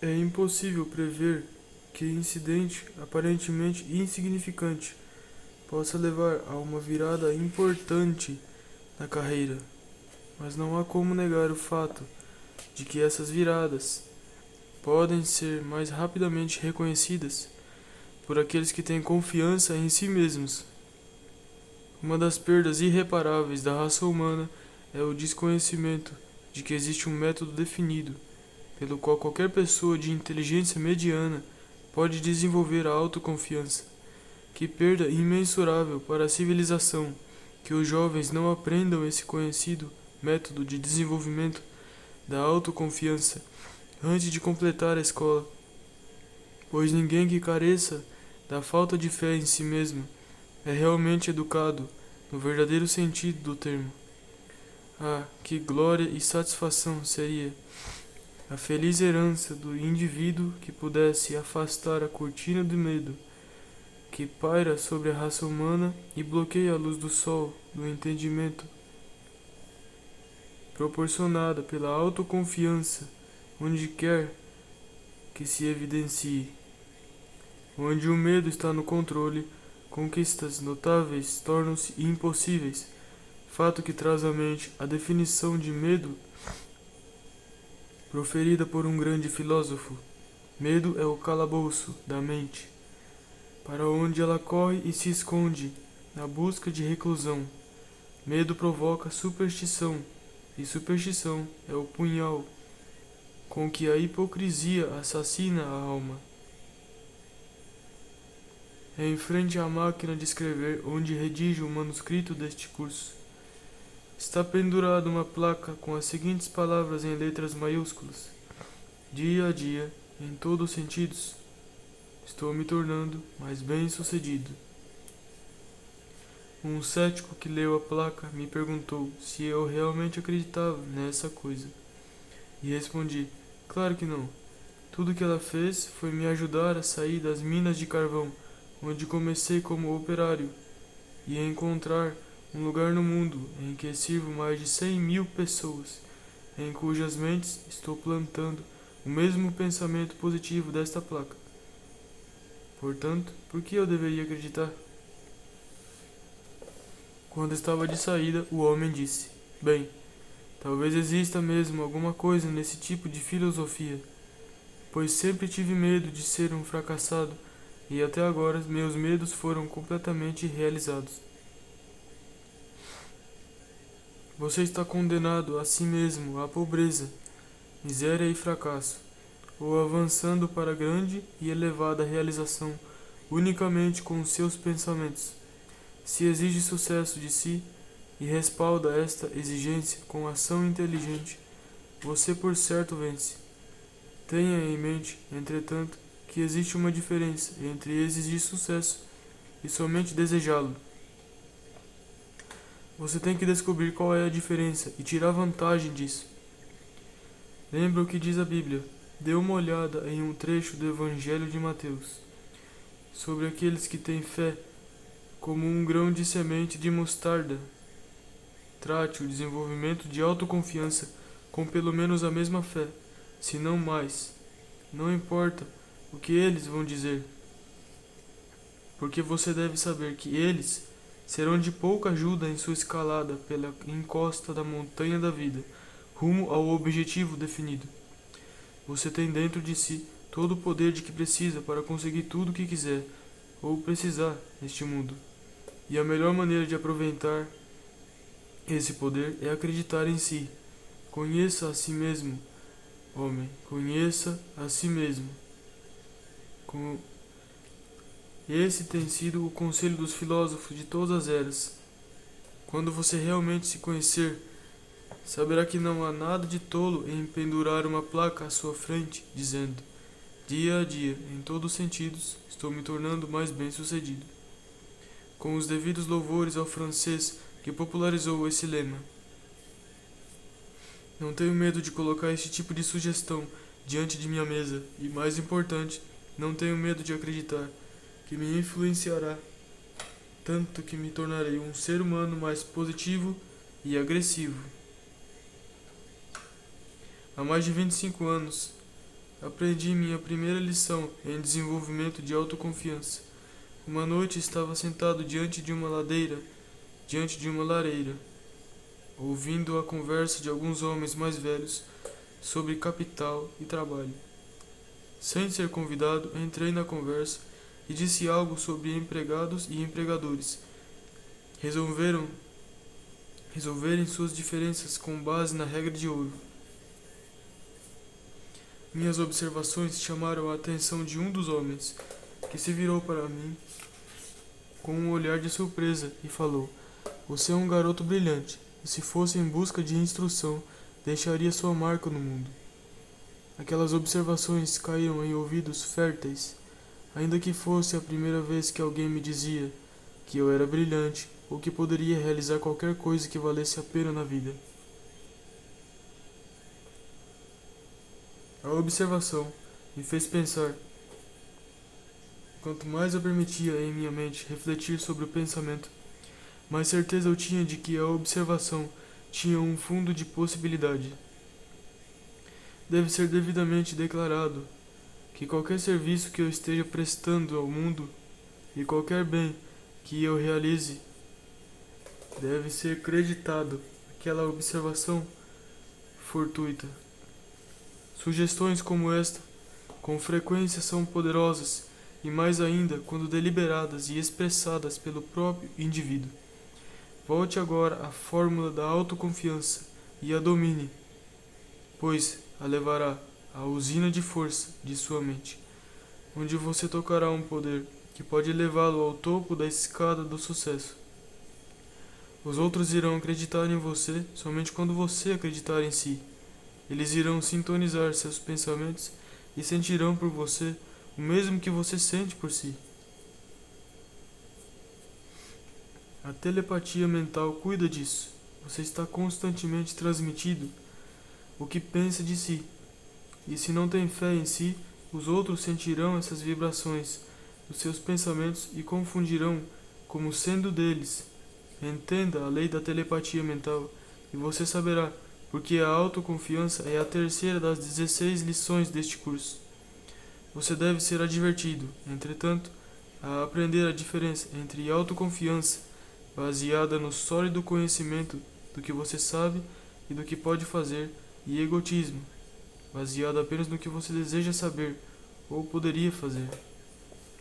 É impossível prever que incidente aparentemente insignificante possa levar a uma virada importante na carreira, mas não há como negar o fato de que essas viradas podem ser mais rapidamente reconhecidas por aqueles que têm confiança em si mesmos. Uma das perdas irreparáveis da raça humana é o desconhecimento de que existe um método definido pelo qual qualquer pessoa de inteligência mediana pode desenvolver a autoconfiança. Que perda imensurável para a civilização que os jovens não aprendam esse conhecido método de desenvolvimento da autoconfiança antes de completar a escola, pois ninguém que careça da falta de fé em si mesmo é realmente educado no verdadeiro sentido do termo. Ah, que glória e satisfação seria a feliz herança do indivíduo que pudesse afastar a cortina do medo que paira sobre a raça humana e bloqueia a luz do sol do entendimento proporcionada pela autoconfiança onde quer que se evidencie. Onde o medo está no controle, conquistas notáveis tornam-se impossíveis, fato que traz à mente a definição de medo proferida por um grande filósofo. Medo é o calabouço da mente, para onde ela corre e se esconde na busca de reclusão. Medo provoca superstição, e superstição é o punhal com que a hipocrisia assassina a alma. É em frente à máquina de escrever onde redijo o manuscrito deste curso. Está pendurada uma placa com as seguintes palavras em letras maiúsculas: dia a dia, em todos os sentidos, estou me tornando mais bem-sucedido. Um cético que leu a placa me perguntou se eu realmente acreditava nessa coisa. E respondi: claro que não. Tudo que ela fez foi me ajudar a sair das minas de carvão, onde comecei como operário, e a encontrar um lugar no mundo em que sirvo mais de 100.000 pessoas, em cujas mentes estou plantando o mesmo pensamento positivo desta placa. Portanto, por que eu deveria acreditar? Quando estava de saída, o homem disse: bem, talvez exista mesmo alguma coisa nesse tipo de filosofia, pois sempre tive medo de ser um fracassado e até agora meus medos foram completamente realizados. Você está condenado a si mesmo à pobreza, miséria e fracasso, ou avançando para a grande e elevada realização unicamente com os seus pensamentos. Se exige sucesso de si e respalda esta exigência com ação inteligente, você por certo vence. Tenha em mente, entretanto, que existe uma diferença entre exigir sucesso e somente desejá-lo. Você tem que descobrir qual é a diferença e tirar vantagem disso. Lembra o que diz a Bíblia. Dê uma olhada em um trecho do Evangelho de Mateus, sobre aqueles que têm fé como um grão de semente de mostarda. Trate o desenvolvimento de autoconfiança com pelo menos a mesma fé, se não mais. Não importa o que eles vão dizer, porque você deve saber que eles serão de pouca ajuda em sua escalada pela encosta da montanha da vida, rumo ao objetivo definido. Você tem dentro de si todo o poder de que precisa para conseguir tudo o que quiser ou precisar neste mundo. E a melhor maneira de aproveitar esse poder é acreditar em si. Conheça a si mesmo, homem, conheça a si mesmo. Esse tem sido o conselho dos filósofos de todas as eras. Quando você realmente se conhecer, saberá que não há nada de tolo em pendurar uma placa à sua frente, dizendo: dia a dia, em todos os sentidos, estou me tornando mais bem-sucedido. Com os devidos louvores ao francês que popularizou esse lema. Não tenho medo de colocar este tipo de sugestão diante de minha mesa e, mais importante, não tenho medo de acreditar que me influenciará tanto que me tornarei um ser humano mais positivo e agressivo. Há mais de 25 anos, aprendi minha primeira lição em desenvolvimento de autoconfiança. Uma noite estava sentado diante de uma lareira, ouvindo a conversa de alguns homens mais velhos sobre capital e trabalho. Sem ser convidado, entrei na conversa e disse algo sobre empregados e empregadores. Resolverem suas diferenças com base na regra de ouro. Minhas observações chamaram a atenção de um dos homens, que se virou para mim com um olhar de surpresa e falou: "Você é um garoto brilhante, e se fosse em busca de instrução, deixaria sua marca no mundo." Aquelas observações caíram em ouvidos férteis, ainda que fosse a primeira vez que alguém me dizia que eu era brilhante ou que poderia realizar qualquer coisa que valesse a pena na vida. A observação me fez pensar. Quanto mais eu permitia em minha mente refletir sobre o pensamento, mais certeza eu tinha de que a observação tinha um fundo de possibilidade. Deve ser devidamente declarado que qualquer serviço que eu esteja prestando ao mundo e qualquer bem que eu realize deve ser creditado àquela observação fortuita. Sugestões como esta, com frequência, são poderosas, e mais ainda quando deliberadas e expressadas pelo próprio indivíduo. Volte agora à fórmula da autoconfiança e a domine, pois a levará à usina de força de sua mente, onde você tocará um poder que pode levá-lo ao topo da escada do sucesso. Os outros irão acreditar em você somente quando você acreditar em si. Eles irão sintonizar seus pensamentos e sentirão por você o mesmo que você sente por si. A telepatia mental cuida disso. Você está constantemente transmitindo o que pensa de si. E se não tem fé em si, os outros sentirão essas vibrações dos seus pensamentos e confundirão como sendo deles. Entenda a lei da telepatia mental e você saberá porque a autoconfiança é a terceira das 16 lições deste curso. Você deve ser advertido, entretanto, a aprender a diferença entre autoconfiança, baseada no sólido conhecimento do que você sabe e do que pode fazer, e egotismo, baseado apenas no que você deseja saber ou poderia fazer.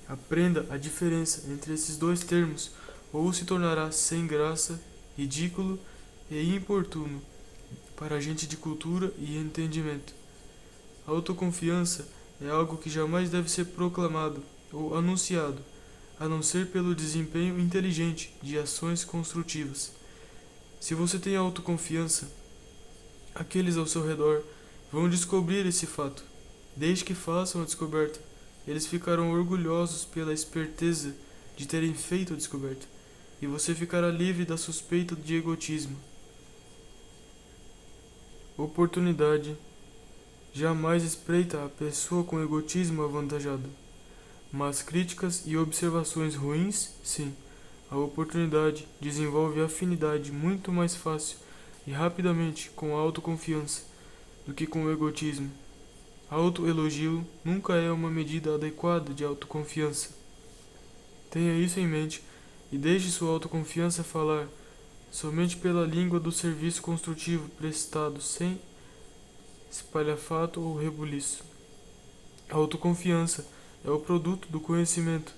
Aprenda a diferença entre esses dois termos, ou se tornará sem graça, ridículo e importuno para a gente de cultura e entendimento. A autoconfiança é algo que jamais deve ser proclamado ou anunciado, a não ser pelo desempenho inteligente de ações construtivas. Se você tem autoconfiança, aqueles ao seu redor vão descobrir esse fato. Desde que façam a descoberta, eles ficarão orgulhosos pela esperteza de terem feito a descoberta, e você ficará livre da suspeita de egotismo. Oportunidade jamais espreita a pessoa com egotismo avantajado, mas críticas e observações ruins, sim. A oportunidade desenvolve afinidade muito mais fácil e rapidamente com a autoconfiança do que com o egotismo. Autoelogio nunca é uma medida adequada de autoconfiança. Tenha isso em mente e deixe sua autoconfiança falar somente pela língua do serviço construtivo prestado sem espalhafato ou rebuliço. A autoconfiança é o produto do conhecimento.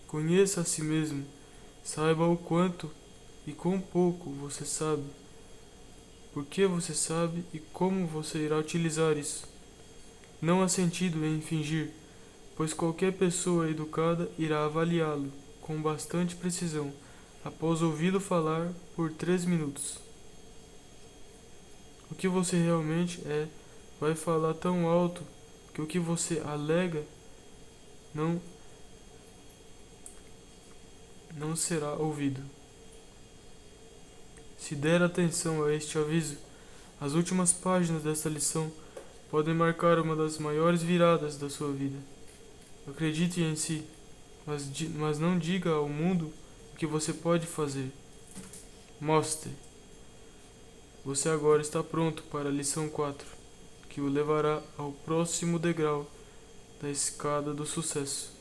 Conheça a si mesmo. Saiba o quanto e quão pouco você sabe, por que você sabe e como você irá utilizar isso. Não há sentido em fingir, pois qualquer pessoa educada irá avaliá-lo com bastante precisão após ouvi-lo falar por 3 minutos. O que você realmente é vai falar tão alto que o que você alega não será ouvido. Se der atenção a este aviso, as últimas páginas desta lição podem marcar uma das maiores viradas da sua vida. Acredite em si, mas não diga ao mundo o que você pode fazer. Mostre. Você agora está pronto para a lição 4, que o levará ao próximo degrau da escada do sucesso.